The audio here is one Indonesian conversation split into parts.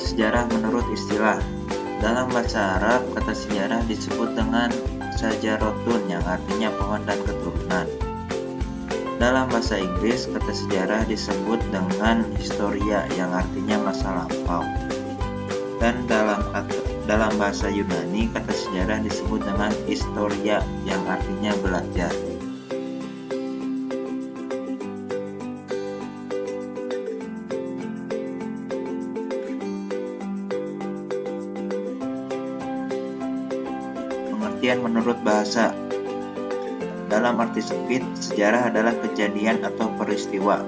sejarah menurut istilah. Dalam bahasa Arab, kata sejarah disebut dengan sajarotun yang artinya pohon dan keturunan. Dalam bahasa Inggris, kata sejarah disebut dengan historia yang artinya masa lampau. Dan dalam bahasa Yunani, kata sejarah disebut dengan historia yang artinya belajar. Pengertian menurut bahasa. Dalam arti sempit, sejarah adalah kejadian atau peristiwa.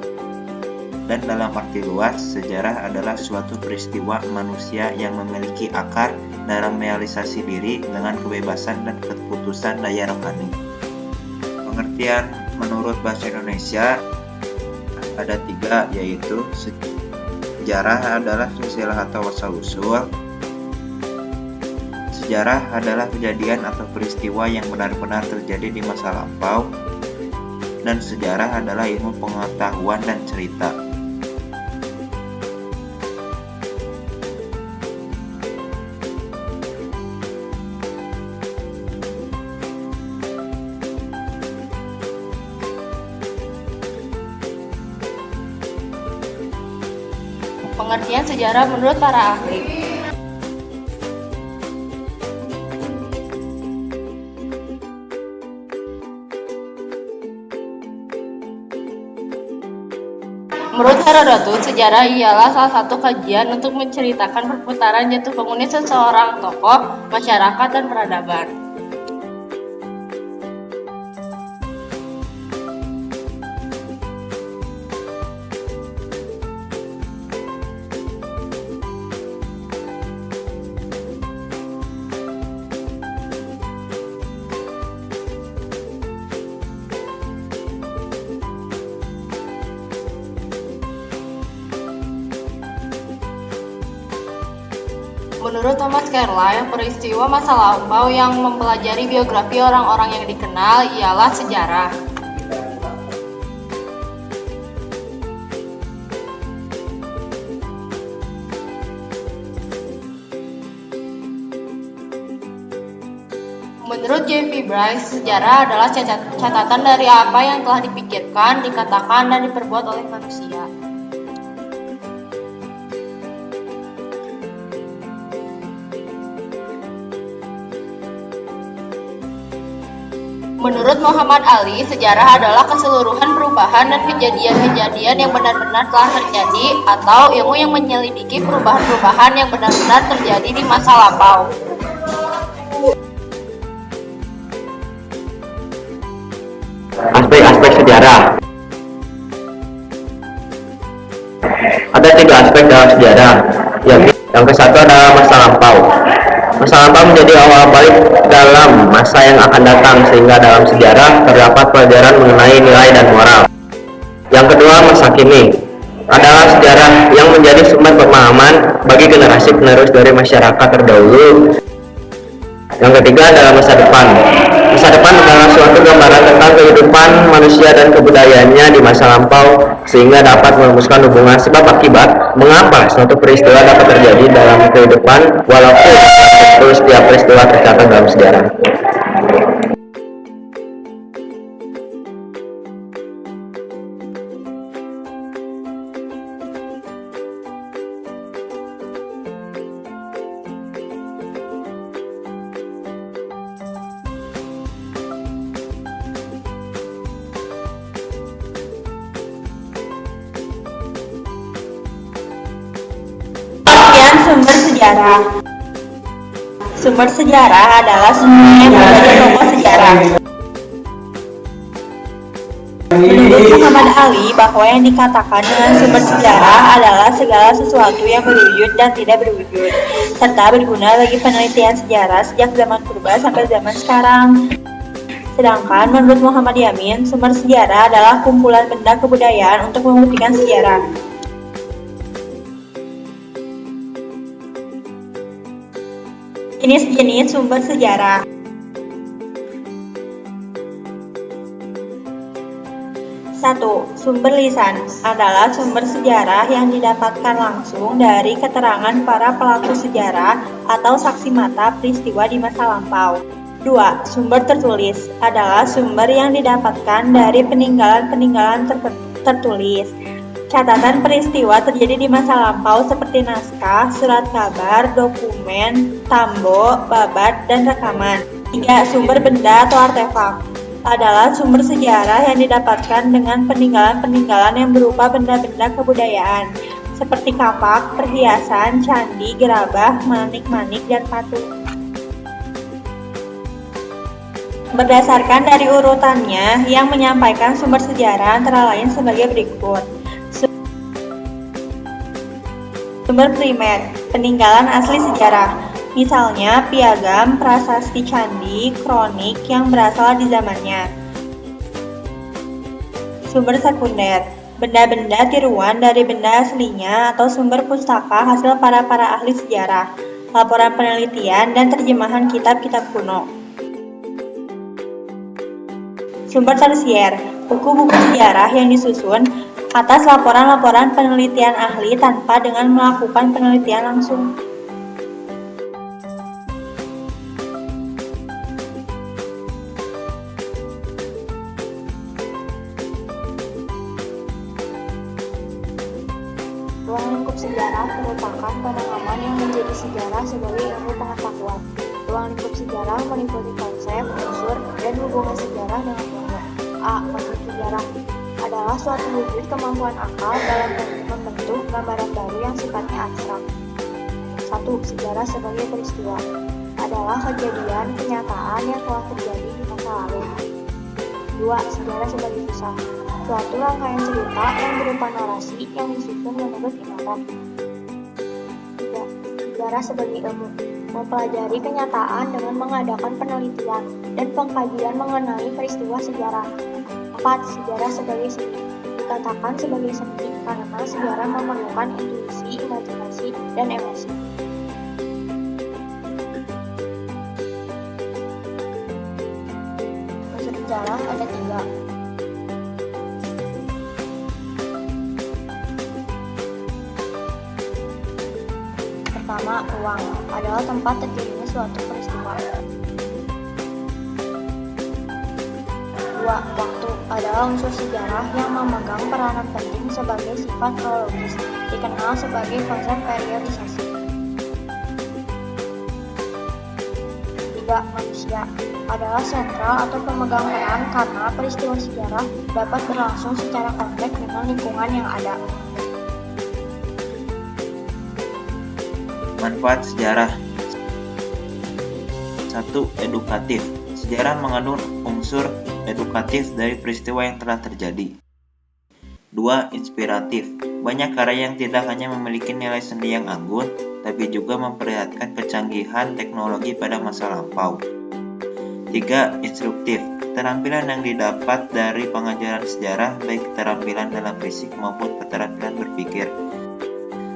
Dan dalam arti luas, sejarah adalah suatu peristiwa manusia yang memiliki akar dalam realisasi diri dengan kebebasan dan keputusan daya rohani. Pengertian menurut bahasa Indonesia ada 3, yaitu sejarah adalah silsilah atau asal-usul. Sejarah adalah kejadian atau peristiwa yang benar-benar terjadi di masa lampau. Dan sejarah adalah ilmu pengetahuan dan cerita. Pengertian sejarah menurut para ahli. Menurut Herodotus, sejarah ialah salah satu kajian untuk menceritakan perputaran jatuh bangunnya seseorang tokoh, masyarakat, dan peradaban. Menurut Thomas Carlyle, peristiwa masa lampau yang mempelajari biografi orang-orang yang dikenal ialah sejarah. Menurut J.P. Bryce, sejarah adalah catatan dari apa yang telah dipikirkan, dikatakan, dan diperbuat oleh manusia. Menurut Muhammad Ali, sejarah adalah keseluruhan perubahan dan kejadian-kejadian yang benar-benar telah terjadi atau ilmu yang menyelidiki perubahan-perubahan yang benar-benar terjadi di masa lampau. Aspek-aspek sejarah. Ada 3 aspek dalam sejarah. Yang ke-1 adalah masa lampau. Masa lampau menjadi awal balik dalam masa yang akan datang, sehingga dalam sejarah terdapat pelajaran mengenai nilai dan moral. Yang kedua, masa kini adalah sejarah yang menjadi sumber pemahaman bagi generasi penerus dari masyarakat terdahulu. Yang ketiga adalah masa depan. Masa depan adalah suatu gambaran tentang kehidupan manusia dan kebudayaannya di masa lampau, sehingga dapat merumuskan hubungan sebab akibat mengapa suatu peristiwa dapat terjadi dalam kehidupan, walaupun tentu setiap peristiwa tercatat dalam sejarah. Sumber sejarah. Sumber sejarah adalah sumber yang menjadi tokoh sejarah. Menurut Muhammad Ali, bahwa yang dikatakan dengan sumber sejarah adalah segala sesuatu yang berwujud dan tidak berwujud, serta berguna bagi penelitian sejarah sejak zaman purba sampai zaman sekarang. Sedangkan menurut Muhammad Yamin, sumber sejarah adalah kumpulan benda kebudayaan untuk membuktikan sejarah. Jenis-jenis sumber sejarah. 1. Sumber lisan adalah sumber sejarah yang didapatkan langsung dari keterangan para pelaku sejarah atau saksi mata peristiwa di masa lampau. 2. Sumber tertulis adalah sumber yang didapatkan dari peninggalan-peninggalan tertulis. Catatan peristiwa terjadi di masa lampau seperti naskah, surat kabar, dokumen, tambo, babat, dan rekaman. 3. Sumber benda atau artefak adalah sumber sejarah yang didapatkan dengan peninggalan-peninggalan yang berupa benda-benda kebudayaan seperti kapak, perhiasan, candi, gerabah, manik-manik, dan patung. Berdasarkan dari urutannya yang menyampaikan sumber sejarah antara lain sebagai berikut. Sumber primer, peninggalan asli sejarah. Misalnya piagam, prasasti candi, kronik yang berasal di zamannya. Sumber sekunder, benda-benda tiruan dari benda aslinya atau sumber pustaka hasil para ahli sejarah, laporan penelitian, dan terjemahan kitab-kitab kuno. Sumber tersier, buku-buku sejarah yang disusun atas laporan-laporan penelitian ahli tanpa dengan melakukan penelitian langsung. Ruang lingkup sejarah merupakan pemahaman yang menjadi sejarah sebagai ilmu pengetahuan. Ruang lingkup sejarah meliputi konsep, unsur, dan hubungan sejarah dengan ilmu. A. Konsep sejarah adalah suatu wujud kemampuan akal dalam membentuk gambaran baru yang sifatnya abstrak. 1. Sejarah sebagai peristiwa adalah kejadian kenyataan yang telah terjadi di masa lalu. 2. Sejarah sebagai kisah, suatu rangkaian cerita yang berupa narasi yang disusun menurut ingatan. 3. Sejarah sebagai ilmu, mempelajari kenyataan dengan mengadakan penelitian dan pengkajian mengenai peristiwa sejarah. 4. Sejarah sebagai seni, dikatakan sebagai seni karena sejarah memerlukan intuisi, imajinasi, dan emosi. Unsur sejarah ada 3. Pertama, ruang adalah tempat terjadinya suatu peristiwa. 2. Waktu adalah unsur sejarah yang memegang peranan penting sebagai sifat kronologis, dikenal sebagai konsep periodisasi. 3. Manusia adalah sentral atau pemegang peran karena peristiwa sejarah dapat berlangsung secara kompleks dengan lingkungan yang ada. Manfaat sejarah. 1. Edukatif. Sejarah mengandung unsur edukatif dari peristiwa yang telah terjadi. 2. Inspiratif. Banyak karya yang tidak hanya memiliki nilai seni yang anggun, tapi juga memperlihatkan kecanggihan teknologi pada masa lampau. 3. Instruktif. Keterampilan yang didapat dari pengajaran sejarah, baik keterampilan dalam fisik maupun keterampilan berpikir.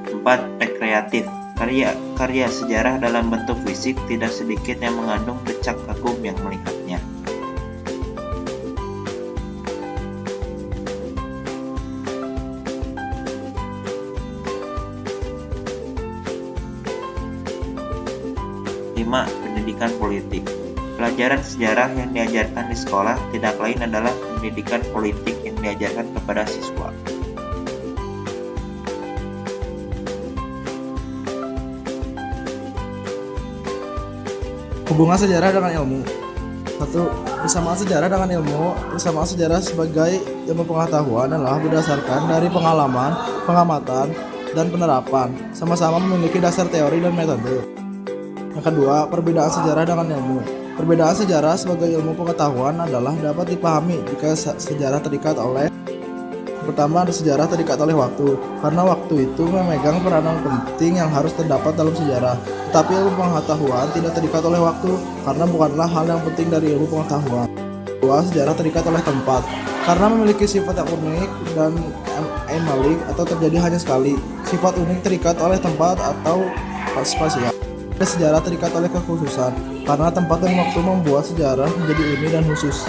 4. Rekreatif. Karya sejarah dalam bentuk fisik tidak sedikit yang mengandung decak kagum yang melihatnya. Lima, pendidikan politik. Pelajaran sejarah yang diajarkan di sekolah tidak lain adalah pendidikan politik yang diajarkan kepada siswa. Hubungan sejarah dengan ilmu. 1. Persamaan sejarah dengan ilmu. Persamaan sejarah sebagai ilmu pengetahuan adalah berdasarkan dari pengalaman, pengamatan, dan penerapan, sama-sama memiliki dasar teori dan metode. Yang kedua, perbedaan sejarah dengan ilmu. Perbedaan sejarah sebagai ilmu pengetahuan adalah dapat dipahami jika sejarah terikat oleh. Pertama, sejarah terikat oleh waktu, karena waktu itu memegang peranan penting yang harus terdapat dalam sejarah. Tetapi ilmu pengetahuan tidak terikat oleh waktu, karena bukanlah hal yang penting dari ilmu pengetahuan. Kedua, sejarah terikat oleh tempat, karena memiliki sifat yang unik dan einmalig atau terjadi hanya sekali. Sifat unik terikat oleh tempat atau spasial. Sejarah terikat oleh kekhususan, karena tempat dan waktu membuat sejarah menjadi unik dan khusus.